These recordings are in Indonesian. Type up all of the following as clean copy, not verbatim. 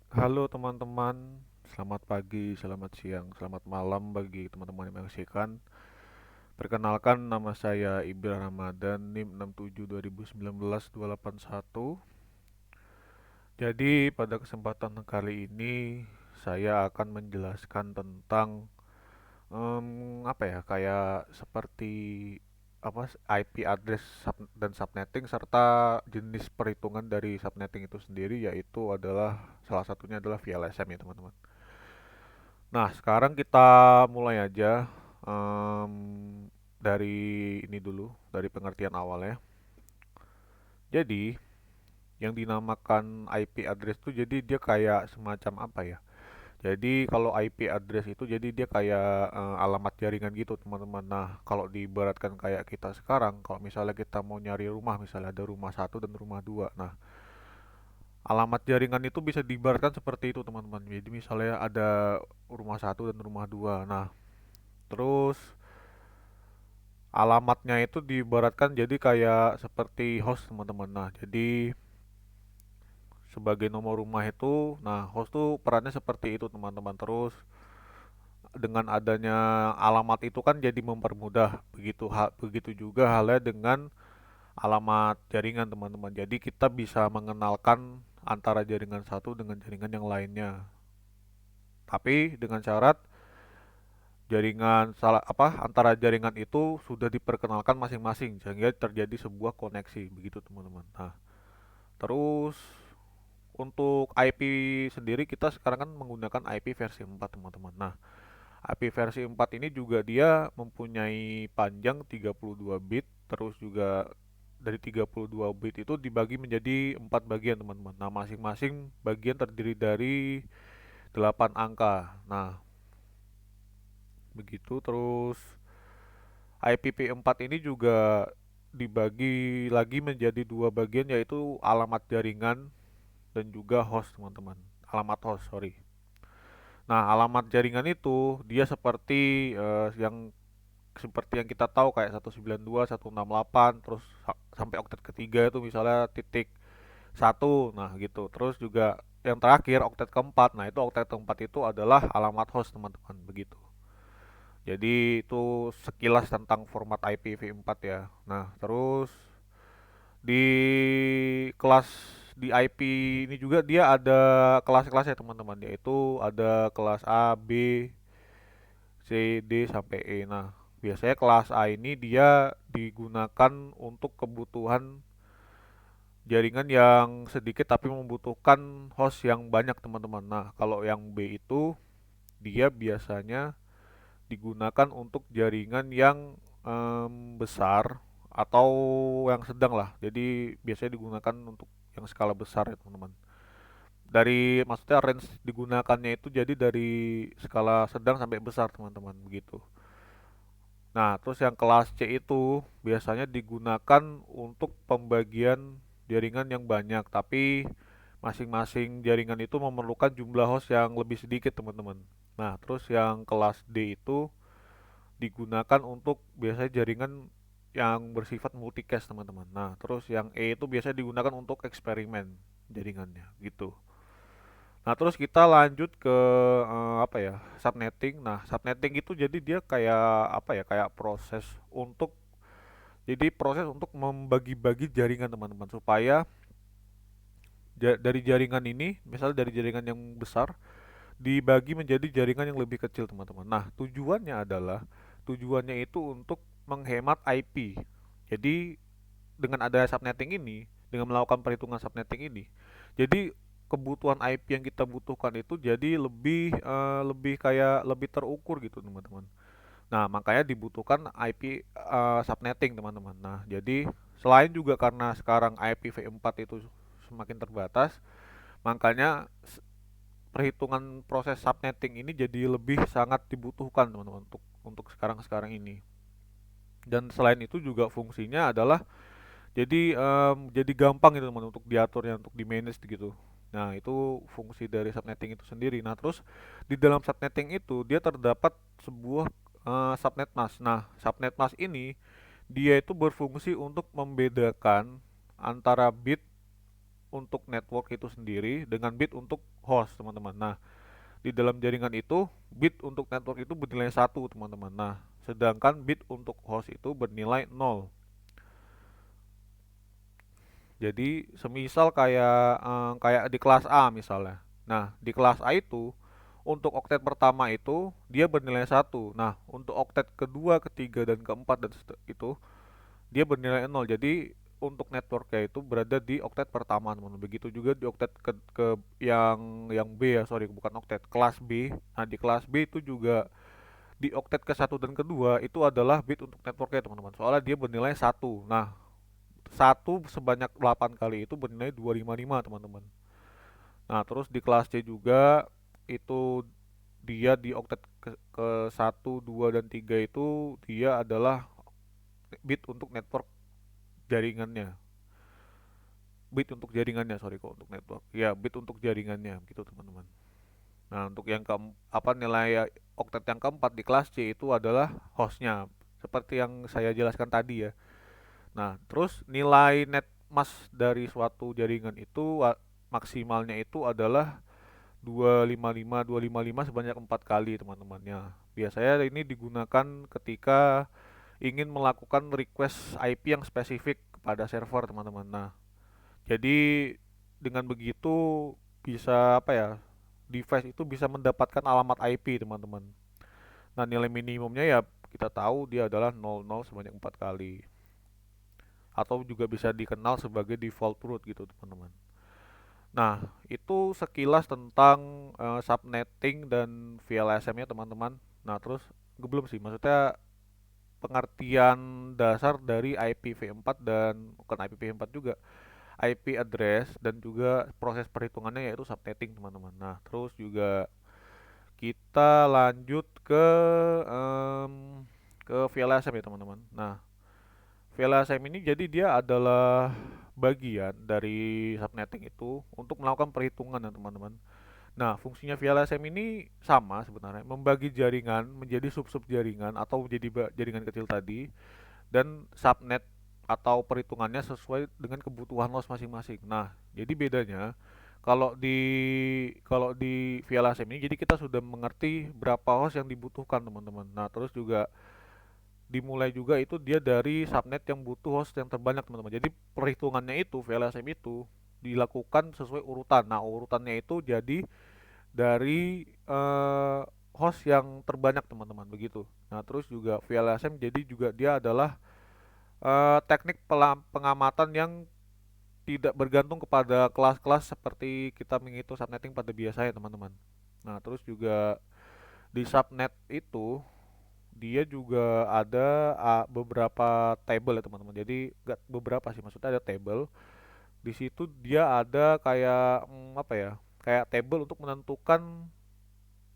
Halo teman-teman, selamat pagi, selamat siang, selamat malam bagi teman-teman yang menyaksikan. Perkenalkan nama saya Ibra Ramadan, NIM 67 2019 281. Jadi pada kesempatan kali ini saya akan menjelaskan tentang apa ya, kayak seperti apa IP address dan subnetting serta jenis perhitungan dari subnetting itu sendiri, yaitu adalah salah satunya adalah VLSM ya teman-teman. Nah, sekarang kita mulai aja em, dari ini dulu, dari pengertian awal ya. Jadi, yang dinamakan IP address itu jadi dia kayak semacam apa ya? Jadi kalau IP address itu jadi dia kayak alamat jaringan gitu, teman-teman. Nah, kalau diibaratkan kayak kita sekarang, kalau misalnya kita mau nyari rumah, misalnya ada rumah satu dan rumah dua. Nah, alamat jaringan itu bisa diibaratkan seperti itu, teman-teman. Jadi misalnya ada rumah satu dan rumah dua. Nah, terus alamatnya itu diibaratkan jadi kayak seperti host teman-teman. Nah, jadi sebagai nomor rumah itu, nah host tuh perannya seperti itu teman-teman. Terus dengan adanya alamat itu kan jadi mempermudah. Begitu juga halnya dengan alamat jaringan teman-teman. Jadi kita bisa mengenalkan antara jaringan satu dengan jaringan yang lainnya. Tapi dengan syarat jaringan salah apa antara jaringan itu sudah diperkenalkan masing-masing sehingga terjadi sebuah koneksi begitu teman-teman. Nah, terus untuk IP sendiri kita sekarang kan menggunakan IP versi 4 teman-teman. Nah, IP versi 4 ini juga dia mempunyai panjang 32 bit, terus juga dari 32 bit itu dibagi menjadi 4 bagian teman-teman. Nah, masing-masing bagian terdiri dari 8 angka. Nah, begitu terus IPv4 ini juga dibagi lagi menjadi dua bagian yaitu alamat jaringan dan juga host teman-teman. Alamat host, sorry. Nah, alamat jaringan itu dia seperti yang kita tahu kayak 192, 168, terus sampai oktet ketiga itu misalnya titik satu, nah gitu. Terus juga yang terakhir oktet keempat, nah itu oktet keempat itu adalah alamat host teman-teman, begitu. Jadi itu sekilas tentang format IPv4 ya. Nah, terus di kelas di IP ini juga dia ada kelas-kelasnya teman-teman, yaitu ada kelas A, B, C, D sampai E. Nah, biasanya kelas A ini dia digunakan untuk kebutuhan jaringan yang sedikit tapi membutuhkan host yang banyak teman-teman. Nah, kalau yang B itu dia biasanya digunakan untuk jaringan yang besar atau yang sedang lah. Jadi biasanya digunakan untuk yang skala besar ya teman-teman. Dari maksudnya range digunakannya itu jadi dari skala sedang sampai besar teman-teman begitu. Nah, terus yang kelas C itu biasanya digunakan untuk pembagian jaringan yang banyak, tapi masing-masing jaringan itu memerlukan jumlah host yang lebih sedikit, teman-teman. Nah, terus yang kelas D itu digunakan untuk biasanya jaringan yang bersifat multicast, teman-teman. Nah, terus yang E itu biasanya digunakan untuk eksperimen jaringannya, gitu. Nah, terus kita lanjut ke apa ya? Subnetting. Nah, subnetting itu jadi dia kayak apa ya? Kayak proses untuk membagi-bagi jaringan teman-teman supaya dari jaringan ini, misalnya dari jaringan yang besar dibagi menjadi jaringan yang lebih kecil teman-teman. Nah, tujuannya itu untuk menghemat IP. Jadi dengan adanya subnetting ini, dengan melakukan perhitungan subnetting ini, jadi kebutuhan IP yang kita butuhkan itu jadi lebih kayak lebih terukur gitu teman-teman. Nah, makanya dibutuhkan IP subnetting teman-teman. Nah, jadi selain juga karena sekarang IPv4 itu semakin terbatas, makanya perhitungan proses subnetting ini jadi lebih sangat dibutuhkan teman-teman untuk sekarang-sekarang ini. Dan selain itu juga fungsinya adalah jadi gampang gitu teman untuk diaturnya, untuk di manage gitu. Nah, itu fungsi dari subnetting itu sendiri. Nah, terus di dalam subnetting itu dia terdapat sebuah subnet mask. Nah, subnet mask ini dia itu berfungsi untuk membedakan antara bit untuk network itu sendiri dengan bit untuk host, teman-teman. Nah, di dalam jaringan itu bit untuk network itu bernilai satu, teman-teman. Nah, sedangkan bit untuk host itu bernilai nol. Jadi semisal kayak di kelas A misalnya. Nah, di kelas A itu untuk oktet pertama itu dia bernilai satu. Nah, untuk oktet kedua, ketiga, dan keempat itu dia bernilai nol. Jadi untuk networknya itu berada di oktet pertama, teman-teman. Begitu juga di oktet ke yang B ya, sorry, bukan oktet, kelas B. Nah, di kelas B itu juga di oktet ke satu dan kedua itu adalah bit untuk networknya, teman-teman. Soalnya dia bernilai satu. Nah, satu sebanyak 8 kali itu bernilai 255, teman-teman. Nah, terus di kelas C juga itu dia di oktet ke 1, 2, dan 3 itu dia adalah bit untuk network jaringannya. Bit untuk jaringannya, sorry kok untuk network. Ya, bit untuk jaringannya gitu, teman-teman. Nah, untuk yang apa nilai oktet yang keempat di kelas C itu adalah hostnya. Seperti yang saya jelaskan tadi ya. Nah, terus nilai net mask dari suatu jaringan itu maksimalnya itu adalah 255 sebanyak 4 kali, teman-teman. Ya, biasanya ini digunakan ketika ingin melakukan request IP yang spesifik kepada server, teman-teman. Nah, jadi dengan begitu bisa apa ya? Device itu bisa mendapatkan alamat IP, teman-teman. Nah, nilai minimumnya ya kita tahu dia adalah 00 sebanyak 4 kali. Atau juga bisa dikenal sebagai default root gitu, teman-teman. Nah, itu sekilas tentang subnetting dan VLSM-nya, teman-teman. Nah, terus belum sih, maksudnya pengertian dasar dari IPv4 dan bukan IPv4 juga, IP address dan juga proses perhitungannya yaitu subnetting, teman-teman. Nah, terus juga kita lanjut em, ke VLSM ya, teman-teman. Nah, VLSM ini jadi dia adalah bagian dari subnetting itu untuk melakukan perhitungan ya, teman-teman. Nah, fungsinya VLSM ini sama sebenarnya, membagi jaringan menjadi sub-sub jaringan atau menjadi jaringan kecil tadi dan subnet atau perhitungannya sesuai dengan kebutuhan host masing-masing. Nah, jadi bedanya kalau di VLSM ini jadi kita sudah mengerti berapa host yang dibutuhkan, teman-teman. Nah, terus juga dimulai juga itu dia dari subnet yang butuh host yang terbanyak, teman-teman. Jadi perhitungannya itu VLSM itu dilakukan sesuai urutan. Nah, urutannya itu jadi dari host yang terbanyak, teman-teman, begitu. Nah, terus juga VLSM jadi juga dia adalah teknik pengamatan yang tidak bergantung kepada kelas-kelas seperti kita menghitung subnetting pada biasanya, teman-teman. Nah, terus juga di subnet itu dia juga ada beberapa table ya, teman-teman. Jadi nggak beberapa sih, maksudnya ada table. Di situ dia ada kayak apa ya? Kayak table untuk menentukan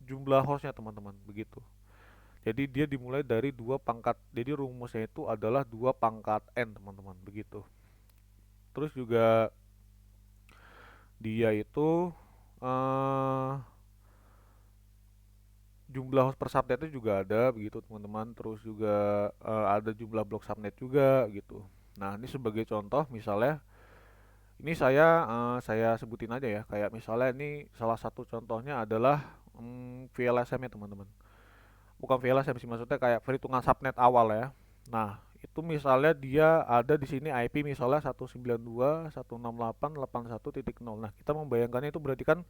jumlah hostnya, teman-teman, begitu. Jadi dia dimulai dari dua pangkat. Jadi rumusnya itu adalah dua pangkat n, teman-teman, begitu. Terus juga dia itu eh jumlah host per subnetnya juga ada begitu, teman-teman. Terus juga ada jumlah blok subnet juga gitu. Nah, ini sebagai contoh misalnya ini saya sebutin aja ya, kayak misalnya ini salah satu contohnya adalah VLSM ya, teman-teman. Bukan VLSM sih, maksudnya kayak perhitungan subnet awal ya. Nah, itu misalnya dia ada di sini IP misalnya 192.168.81.0. Nah, kita membayangkannya itu berarti kan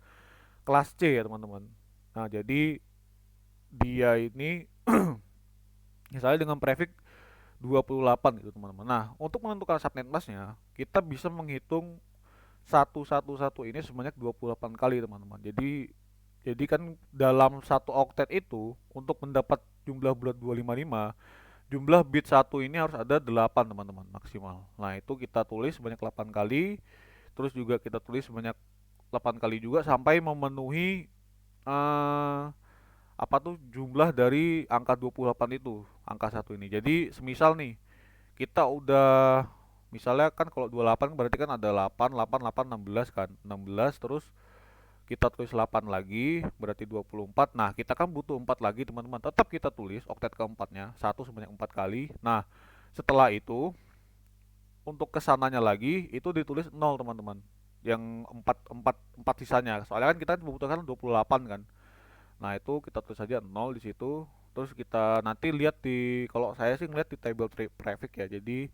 kelas C ya, teman-teman. Nah, jadi dia ini misalnya dengan prefix 28 gitu, teman-teman. Nah, untuk menentukan subnet masknya, kita bisa menghitung 111 ini sebanyak 28 kali, teman-teman. Jadi kan dalam satu oktet itu untuk mendapat jumlah bulat 255, jumlah bit satu ini harus ada 8, teman-teman, maksimal. Nah, itu kita tulis sebanyak 8 kali, terus juga kita tulis sebanyak 8 kali juga sampai memenuhi eh apa tuh jumlah dari angka 28 itu, angka satu ini. Jadi semisal nih kita udah misalnya kan kalau 28 berarti kan ada 8 8 8 16 kan. 16 terus kita tulis 8 lagi berarti 24. Nah, kita kan butuh 4 lagi, teman-teman. Tetap kita tulis oktet keempatnya satu sebanyak 4 kali. Nah, setelah itu untuk kesananya lagi itu ditulis 0, teman-teman. yang empat empat empat sisanya. Soalnya kan kita membutuhkan 28 kan. Nah, itu kita tulis saja nol di situ. Terus kita nanti lihat di, kalau saya sih ngeliat di table prefix ya. Jadi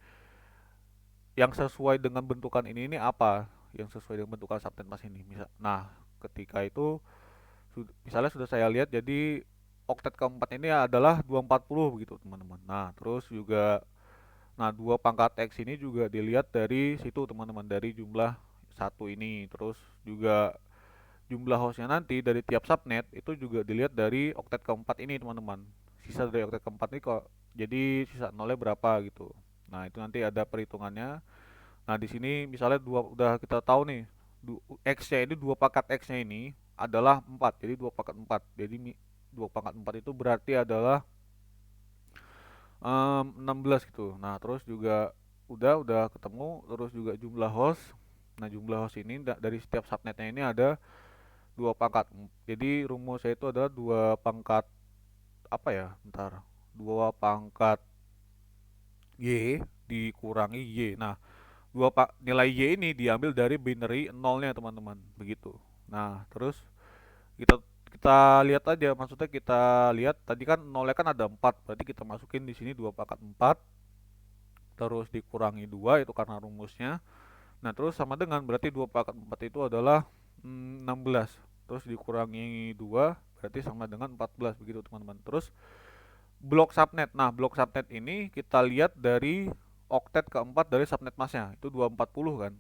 yang sesuai dengan bentukan ini apa? Yang sesuai dengan bentukan subnet mas ini. Nah, ketika itu misalnya sudah saya lihat, jadi oktet keempat ini adalah 240 begitu teman-teman. Nah, terus juga, nah, dua pangkat X ini juga dilihat dari situ teman-teman, dari jumlah satu ini. Terus juga jumlah hostnya nanti dari tiap subnet itu juga dilihat dari oktet keempat ini teman-teman. Sisa dari oktet keempat ini kok, jadi sisa nolnya berapa gitu. Nah, itu nanti ada perhitungannya. Nah, di sini misalnya dua, udah kita tahu nih, X-nya ini, dua pangkat X-nya ini adalah 4. Jadi dua pangkat 4. Jadi dua pangkat 4 itu berarti adalah 16 gitu. Nah, terus juga udah ketemu, terus juga jumlah host. Nah, jumlah host ini dari setiap subnetnya ini ada dua pangkat. Jadi rumusnya itu adalah dua pangkat apa ya? Bentar. Dua pangkat Y dikurangi Y. Nah, nilai Y ini diambil dari binary nolnya teman-teman. Begitu. Nah, terus kita kita lihat aja, maksudnya kita lihat tadi kan nolnya kan ada 4, berarti kita masukin di sini dua pangkat 4, terus dikurangi 2 itu karena rumusnya. Nah, terus sama dengan berarti 2 pangkat 4 itu adalah 16. Terus dikurangi 2 berarti sama dengan 14 begitu teman-teman. Terus blok subnet. Nah, blok subnet ini kita lihat dari oktet keempat dari subnet masnya. Itu 240 kan.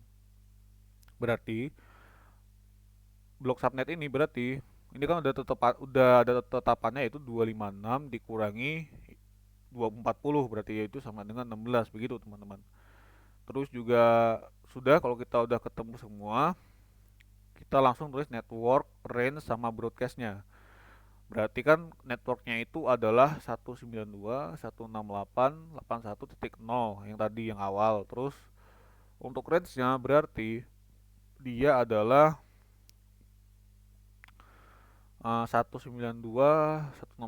Berarti blok subnet ini berarti ini kan udah ada tetapannya, yaitu 256 dikurangi 240 berarti yaitu sama dengan 16 begitu teman-teman. Terus juga sudah, kalau kita udah ketemu semua, kita langsung tulis network, range, sama broadcastnya. Berarti kan networknya itu adalah 192.168.81.0 yang tadi yang awal. Terus untuk range-nya berarti dia adalah 192.168.81.1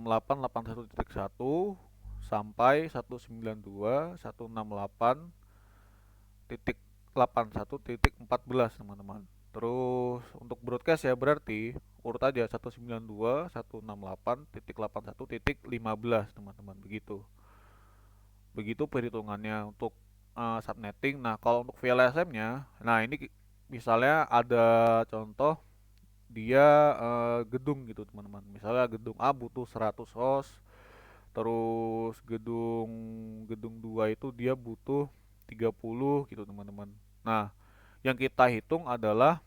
sampai 192.168.81.14 teman-teman. Terus untuk broadcast ya berarti urut aja 192.168.81.15 teman-teman, begitu. Begitu perhitungannya untuk subnetting. Nah, kalau untuk VLSM-nya, nah ini misalnya ada contoh dia gedung gitu teman-teman. Misalnya gedung A butuh 100 host, terus gedung gedung 2 itu dia butuh 30 gitu teman-teman. Nah, yang kita hitung adalah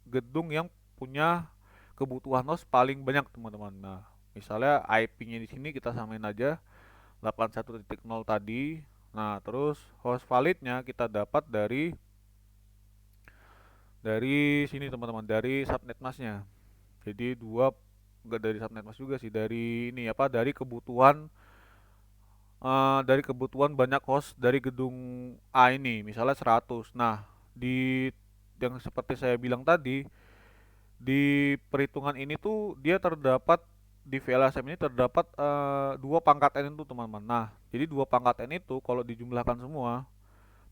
gedung yang punya kebutuhan host paling banyak teman-teman. Nah, misalnya IP-nya di sini kita samain aja 81.0 tadi. Nah, terus host validnya kita dapat dari sini teman-teman, dari subnet masnya. Jadi enggak dari subnet mas juga sih, dari ini apa, dari kebutuhan banyak host dari gedung A ini, misalnya 100. Nah, di yang seperti saya bilang tadi, di perhitungan ini tuh dia terdapat, di VLSM ini terdapat dua pangkat N itu teman-teman. Nah, jadi dua pangkat N itu kalau dijumlahkan semua,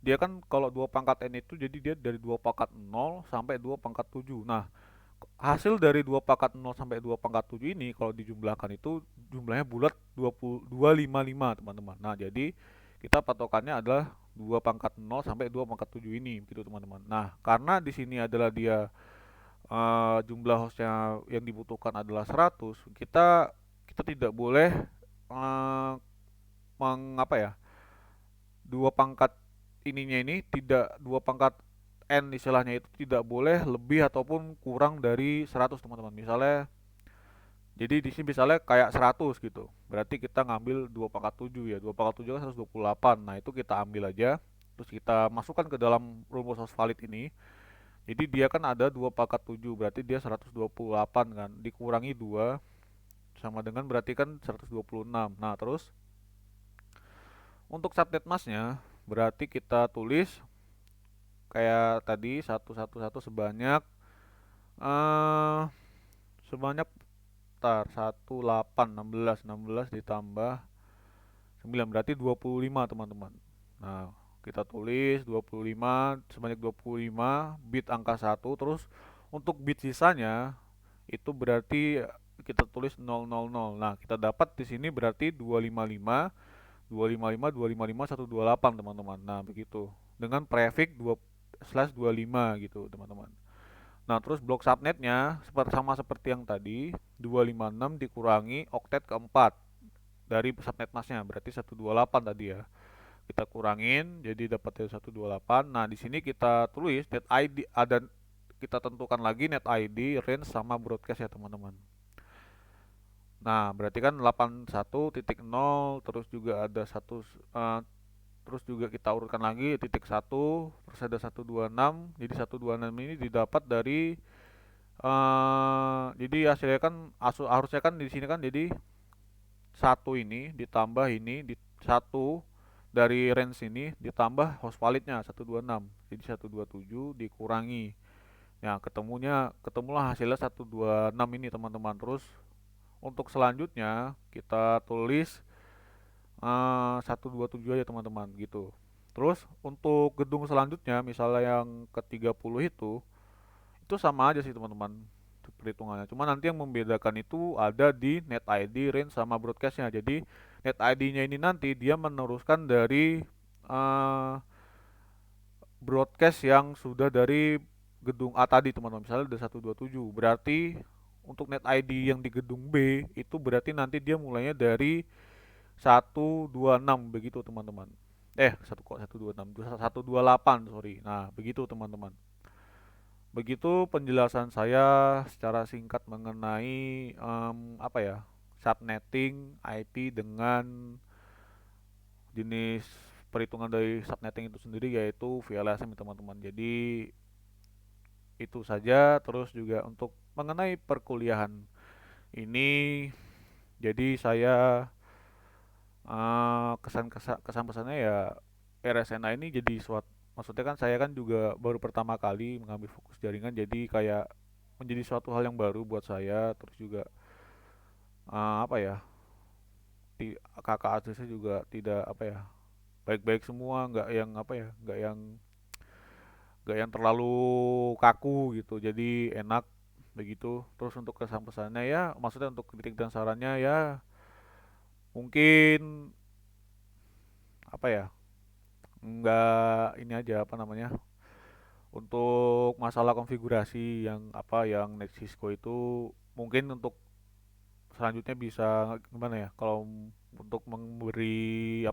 dia kan kalau dua pangkat N itu jadi dia dari dua pangkat 0 sampai dua pangkat 7. Nah, hasil dari 2 pangkat 0 sampai 2 pangkat 7 ini kalau dijumlahkan itu jumlahnya bulat 255 teman-teman. Nah, jadi kita patokannya adalah 2 pangkat 0 sampai 2 pangkat 7 ini gitu teman-teman. Nah, karena di sini adalah dia jumlah hostnya yang dibutuhkan adalah 100, kita kita tidak boleh uh, mengapa ya? Dua pangkat ininya ini tidak, dua pangkat N istilahnya itu tidak boleh lebih ataupun kurang dari 100 teman-teman. Misalnya, jadi di sini misalnya kayak 100 gitu. Berarti kita ngambil 2 pangkat 7 ya. 2 pangkat 7 kan 128. Nah, itu kita ambil aja. Terus kita masukkan ke dalam rumus host valid ini. Jadi dia kan ada 2 pangkat 7, berarti dia 128 kan. Dikurangi 2 sama dengan berarti kan 126. Nah, terus untuk subnet masnya berarti kita tulis kayak tadi 111 sebanyak eh sebanyak tar 18 16 ditambah 9 berarti 25 teman-teman. Nah, Kita tulis 25, sebanyak 25 bit angka satu. Terus untuk bit sisanya itu berarti kita tulis 000. Nah, kita dapat di sini berarti 255 255 255 128 teman-teman. Nah, begitu. Dengan prefix 2/25 gitu, teman-teman. Nah, terus blok subnetnya sama seperti yang tadi, 256 dikurangi oktet keempat dari subnet masnya, berarti 128 tadi ya. Kita kurangin jadi dapatnya 128. Nah, di sini kita tulis net ID, ada kita tentukan lagi net ID, range sama broadcast ya, teman-teman. Nah, berarti kan 81.0, terus juga ada terus juga kita urutkan lagi titik satu, terus ada 126. Jadi 126 ini didapat dari jadi hasilnya kan harusnya kan di sini kan jadi satu ini ditambah ini di satu dari range ini ditambah host validnya 126. Jadi 127 dikurangi. Ya, ketemulah hasilnya 126 ini, teman-teman. Terus untuk selanjutnya kita tulis 127 aja, teman-teman, gitu. Terus untuk gedung selanjutnya misalnya yang ke-30 itu sama aja sih, teman-teman, perhitungannya. Cuma nanti yang membedakan itu ada di net ID, range sama broadcastnya. Jadi net ID-nya ini nanti dia meneruskan dari eh, broadcast yang sudah dari gedung A tadi, teman-teman. Misalnya udah 127, berarti untuk net ID yang di gedung B itu berarti nanti dia mulainya dari 126 begitu, teman-teman. Satu kok 126, 128, sorry. Nah, begitu, teman-teman. Begitu penjelasan saya secara singkat mengenai apa ya, subnetting IP dengan jenis perhitungan dari subnetting itu sendiri, yaitu VLSM, teman-teman. Jadi itu saja. Terus juga untuk mengenai perkuliahan ini, jadi saya kesan pesannya ya, RSNA ini jadi suatu, maksudnya kan saya kan juga baru pertama kali mengambil fokus jaringan, jadi kayak menjadi suatu hal yang baru buat saya. Terus juga apa ya, kakak adik saya juga tidak apa ya, baik-baik semua, nggak yang terlalu kaku gitu, jadi enak begitu. Terus untuk kesan pesannya ya, maksudnya untuk kritik dan sarannya ya, mungkin apa ya, nggak ini aja, apa namanya, untuk masalah konfigurasi yang yang Next Cisco itu, mungkin untuk selanjutnya bisa gimana ya, kalau untuk memberi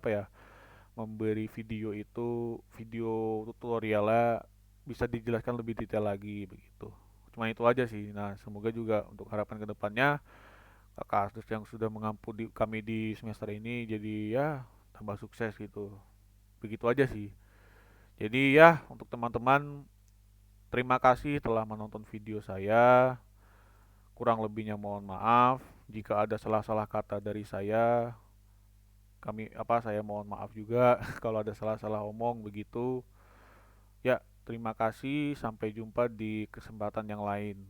video itu, video tutorialnya bisa dijelaskan lebih detail lagi begitu. Cuma itu aja sih. Nah, semoga juga untuk harapan kedepannya kakak Astus yang sudah mengampuni kami di semester ini jadi ya tambah sukses gitu. Begitu aja sih. Jadi ya, untuk teman-teman, terima kasih telah menonton video saya. Kurang lebihnya mohon maaf. Jika ada salah-salah kata dari saya mohon maaf juga kalau ada salah-salah omong begitu. Ya, terima kasih. Sampai jumpa di kesempatan yang lain.